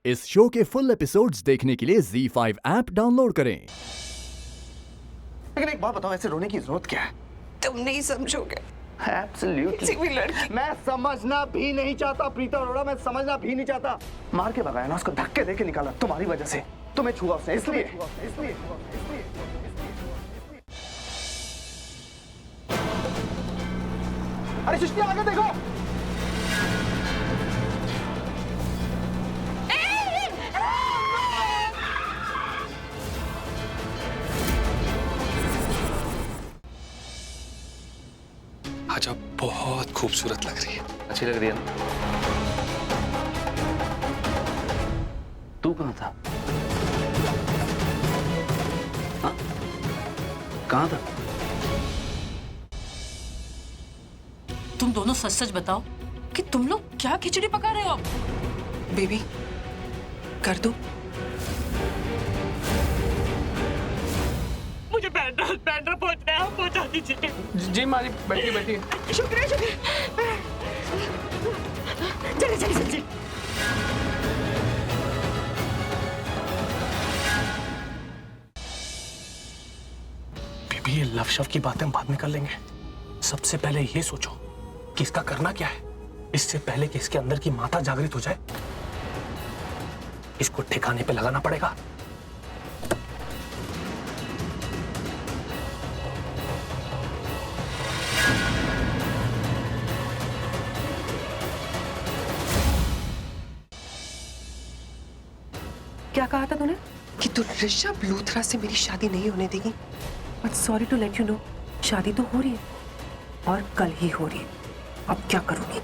इस शो के full episodes देखने के लिए ZEE5 ऐप डाउनलोड करें। लेकिन एक बात बताओ, ऐसे रोने की जरूरत क्या है? तुम नहीं समझोगे। Absolutely. किसी भी लड़की मैं समझना भी नहीं चाहता प्रीता अरोड़ा, मैं समझना भी नहीं चाहता। मार के भगाया ना, उसको धक्के देके निकाला तुम्हारी वजह से। तुम्हें छुआ उसने इसलिए। अरे सृष्टि आगे देखो। आज आप बहुत खूबसूरत लग रही है। अच्छी लग रही है ना? तू कहाँ था? हाँ? कहाँ था? तुम दोनों सच सच बताओ कि तुम लोग क्या खिचड़ी पका रहे हो? बेबी कर दो। मुझे बैंड्रा पहुंचना है, पहुंचा दीजिए। जी माँ जी, बैठिए बैठिए। शुक्रिया शुक्रिया। चलिए चलिए चलिए। बेबी, ये लव शव की बातें बाद में कर लेंगे। सबसे पहले ये सोचो कि इसका करना क्या है। इससे पहले कि इसके अंदर की माता जागृत हो जाए, इसको ठिकाने पे लगाना पड़ेगा। क्या कहा था तूने? कि तू ऋषभ लूथरा से मेरी शादी नहीं होने देगी। But sorry to let you know, शादी तो हो रही है और कल ही हो रही है। अब क्या करूंगी?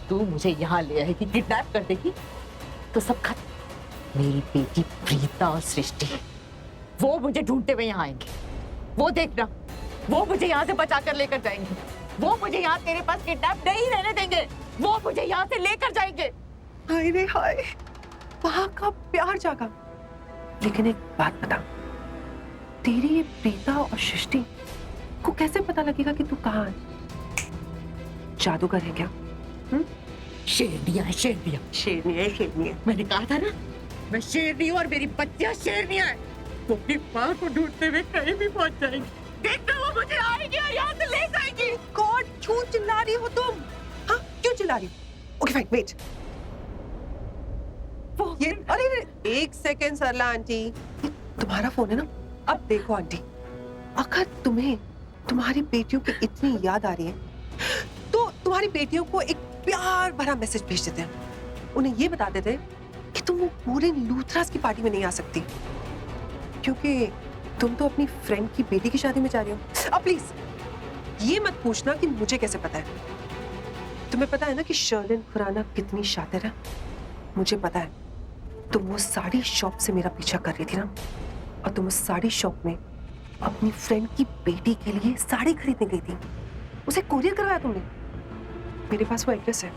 तू मुझे यहाँ ले आएगी, किडनैप कर देगी तो सब खत्म। मेरी बेटी प्रीता और सृष्टि, वो मुझे ढूंढते हुए यहाँ आएंगे। वो देखना, वो मुझे यहाँ से बचा कर लेकर जाएंगे। वो मुझे यहाँ तेरे पास किडनैप नहीं रहने देंगे। वो मुझे यहाँ से लेकर जाएंगे। हाय रे हाय, वहां का प्यार जागा। लेकिन एक बात बता, तेरी ये प्रीता और सृष्टि को कैसे पता लगेगा कि तू कहाँ है? जादूगर है क्या? शेरनियां है, शेरनियां। शेरनी है, शेरनी है। मैंने कहा था ना, मैं शेरनी हूँ और मेरी बच्चियां शेरनियां हैं। वो अपनी माँ को ढूंढते हुए कहीं भी पहुंच जाएंगी। देखना, वो मुझे आएगी और यहाँ से ले जाएगी। गॉड, क्यों चिल्ला रही हो तुम? हाँ, क्यों चिल्ला रही हो? Okay fine, wait. ये अरे एक सेकेंड सरला आंटी, तुम्हारा फोन है ना? अब देखो आंटी, अगर तुम्हें तुम्हारी बेटियों की इतनी याद आ रही है तो तुम्हारी बेटियों को एक प्यार भरा मैसेज भेज देते हैं। उन्हें ये बता देते हैं कि तुम वो पूरे लूथरास की पार्टी में नहीं आ सकती, क्योंकि तुम तो अपनी फ्रेंड की बेटी की शादी में जा रही हो। अब प्लीज ये मत पूछना कि मुझे कैसे पता है। तुम्हें पता है ना कि शर्लिन खुराना कितनी शातिर है। मुझे पता है, तुम वो साड़ी शॉप से मेरा पीछा कर रही थी ना, और तुम उस साड़ी शॉप में अपनी फ्रेंड की बेटी के लिए साड़ी खरीदने गई थी। उसे कोरियर करवाया तुमने। मेरे पास वो एड्रेस है।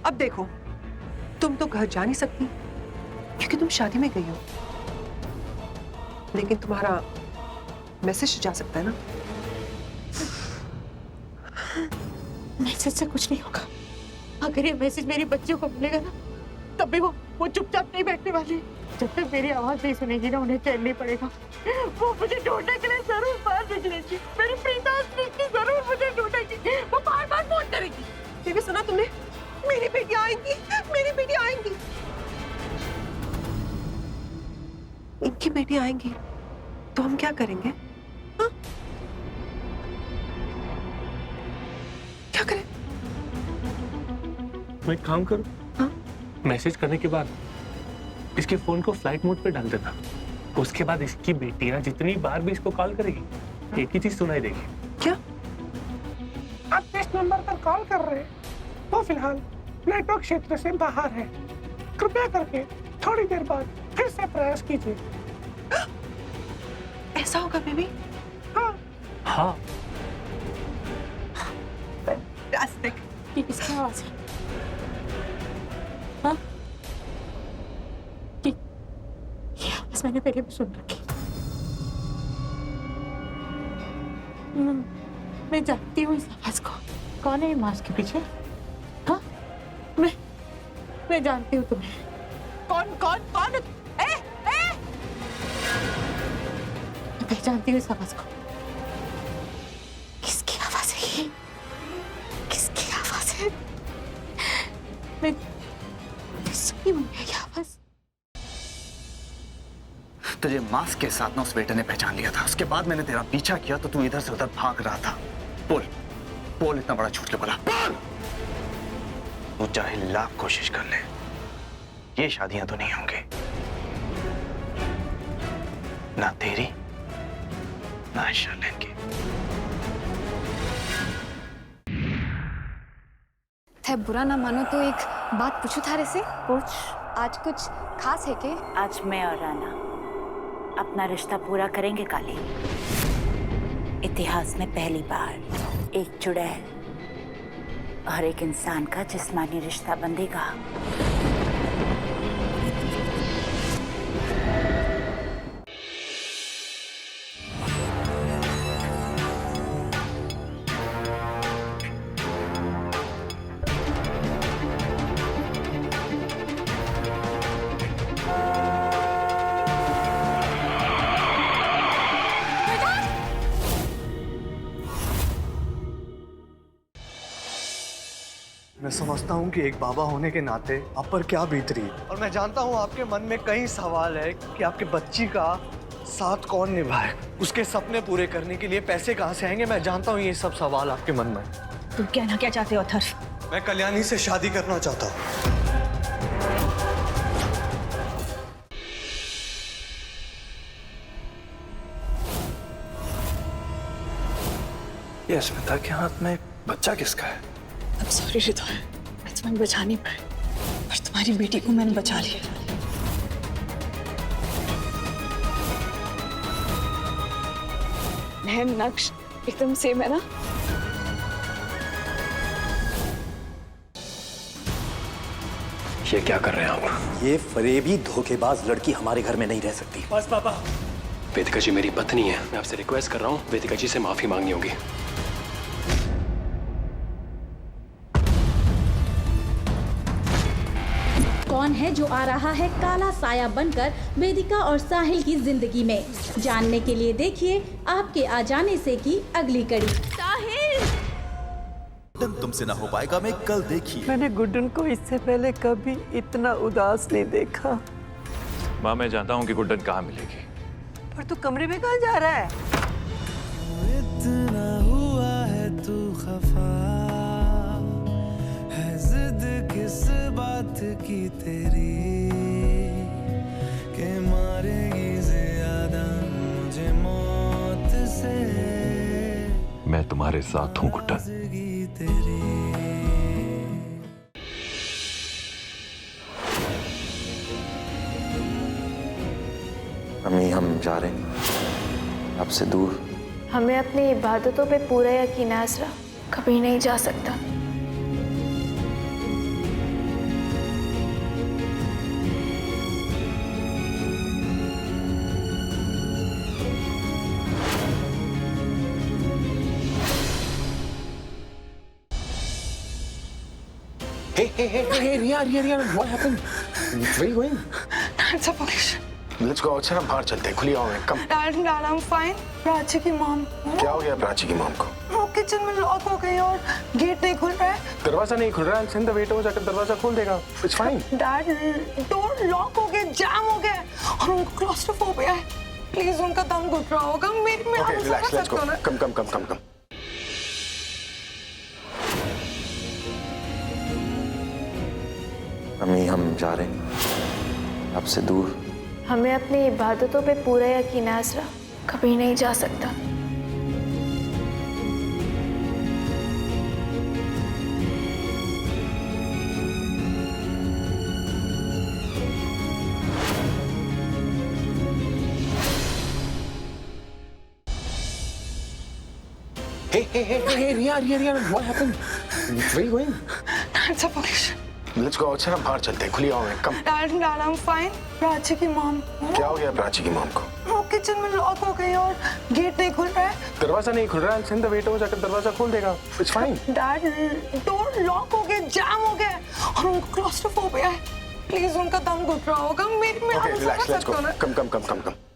अब देखो, तुम तो घर जा नहीं सकती क्योंकि तुम शादी में गई हो, लेकिन तुम्हारा मैसेज जा सकता है ना। मैसेज से कुछ नहीं होगा। अगर ये मैसेज मेरी बच्चियों को मिलेगा ना, तब भी वो चुपचाप नहीं बैठने वाली। जब तक मेरी आवाज नहीं सुनेगी ना, उन्हें चैन नहीं पड़ेगा। वो मुझे ढूंढने के लिए जरूर बाहर निकलेगी। मेरी प्रीता और सृष्टि जरूर मुझे ढूंढेगी। वो बार-बार फोन करेगी। ये भी सुना तुमने? मेरी बेटी आएंगी, मेरी बेटी आएंगी। इनकी बेटी आएंगी तो हम क्या करेंगे? हाँ? क्या करें? मैं एक काम करूं? हाँ? मैसेज करने के बाद इसके फोन को फ्लाइट मोड पे डाल देना। उसके बाद इसकी बेटियां जितनी बार भी इसको कॉल करेगी, एक ही चीज सुनाई देगी। क्या? आप जिस नंबर पर कॉल कर रहे हैं वो फिलहाल नेटवर्क क्षेत्र से बाहर है। कृपया करके थोड़ी देर बाद फिर से प्रयास कीजिए। ऐसा होगा बेबी? हाँ। हाँ। फैंटास्टिक। ये किसकी आवाज है? आवाज मैंने पहले भी सुन रखी। मैं जानती हूँ इस आवाज को। कौन है मास्क के पीछे? हाँ, मैं जानती हूँ तुम्हें। कौन कौन कौन? मैं पहचानती हूँ इस आवाज को। किसकी आवाज है ये? किसकी आवाज है? मैं सुनी हुई है ये आवाज। तुझे मास्क के साथ ना उस बेटे ने पहचान लिया था। उसके बाद मैंने तेरा पीछा किया तो तू इधर से उधर भाग रहा था। बोल बोल, इतना बड़ा झूठ क्यों बोला? बोल! तू चाहे लाख कोशिश कर ले, ये शादियां तो नहीं होंगी, ना तेरी ना शर्लिन की। थे बुरा ना मानो तो एक बात पूछूं थारे से। कुछ आज कुछ खास है के? आज मैं और राना अपना रिश्ता पूरा करेंगे काली। इतिहास में पहली बार एक चुड़ैल और एक इंसान का जिस्मानी रिश्ता बंधेगा। मैं समझता हूँ कि एक बाबा होने के नाते आप पर क्या बीत रही है, और मैं जानता हूँ आपके मन में कई सवाल है कि आपके बच्ची का साथ कौन निभाए, उसके सपने पूरे करने के लिए पैसे कहाँ से आएंगे। मैं जानता हूँ ये सब सवाल आपके मन में। तुम कहना क्या चाहते हो अथर्व? मैं कल्याणी से शादी करना चाहता हूँ। ये स्मिता के हाथ में बच्चा किसका है? अब सॉरी रितु, मैं तुम्हें बचा नहीं पाई, पर तुम्हारी बेटी को मैंने बचा लिया। नैन नक्श एकदम सेम है ना? ये क्या कर रहे हैं आप? ये फरेबी धोखेबाज लड़की हमारे घर में नहीं रह सकती। बस पापा। वेदिका जी मेरी पत्नी है, मैं आपसे रिक्वेस्ट कर रहा हूँ, वेदिका जी से माफी मांगनी होगी। कौन है जो आ रहा है काला साया बनकर वेदिका और साहिल की जिंदगी में? जानने के लिए देखिए आपके आ जाने से की अगली कड़ी। साहिल! तुमसे ना हो पाएगा मैं कल देखिए। मैंने गुड्डन को इससे पहले कभी इतना उदास नहीं देखा। माँ मैं जानता हूँ कि गुड्डन कहाँ मिलेगी। पर तू कमरे में कहाँ जा रहा है? इतना हुआ है तू खफा है, जिद किस बात की तेरी के मारेगी ज्यादा मुझे मौत से। मैं तुम्हारे साथ हूँ गुड्डन। अम्मी हम जा रहे हैं आपसे दूर। हमें अपनी इबादतों पे पूरा यकीन है असरा, कभी नहीं जा सकता। Hey, Riya, what happened? Where are you going? Dad's a police. Let's go outside, बाहर चलते हैं, खुली हवा में, come. Dad, I'm fine. Prachi की मॉम। क्या हो गया प्राची की मॉम को? वो किचन में लॉक हो गई और गेट नहीं खुल रहा है। दरवाजा नहीं खुल रहा है, send the waiter वो जाकर दरवाजा खोल देगा। It's fine. Dad, door lock हो गया, जाम हो गया और उनको क्लॉस्ट्रोफोबिया है। प्लीज उनका दम घुट रहा होगा। मेरी मैं Okay, relax, let's go. Come. अम्मी हम जा रहे हैं आपसे दूर। हमें अपनी इबादतों पे पूरा यकीन है असरा, कभी नहीं जा सकता। Hey, Riya, what happened? Where are you going? Dad's a police. Let's go outside, हम बाहर चलते हैं, खुली हवा में। Come. Dad dad I am fine. Prachi की मॉम। क्या हो गया प्राची की मॉम को? वो किचन में लॉक हो गई और गेट नहीं खुल रहा है। दरवाजा नहीं खुल रहा है, सेंड द वेटर जाकर दरवाजा खोल देगा। It's fine. Dad door lock हो गया, जाम हो गया और उनको क्लॉस्ट्रोफोबिया है। प्लीज उनका दम घुट रहा होगा। मैं okay relax, let's go. Come come come come come.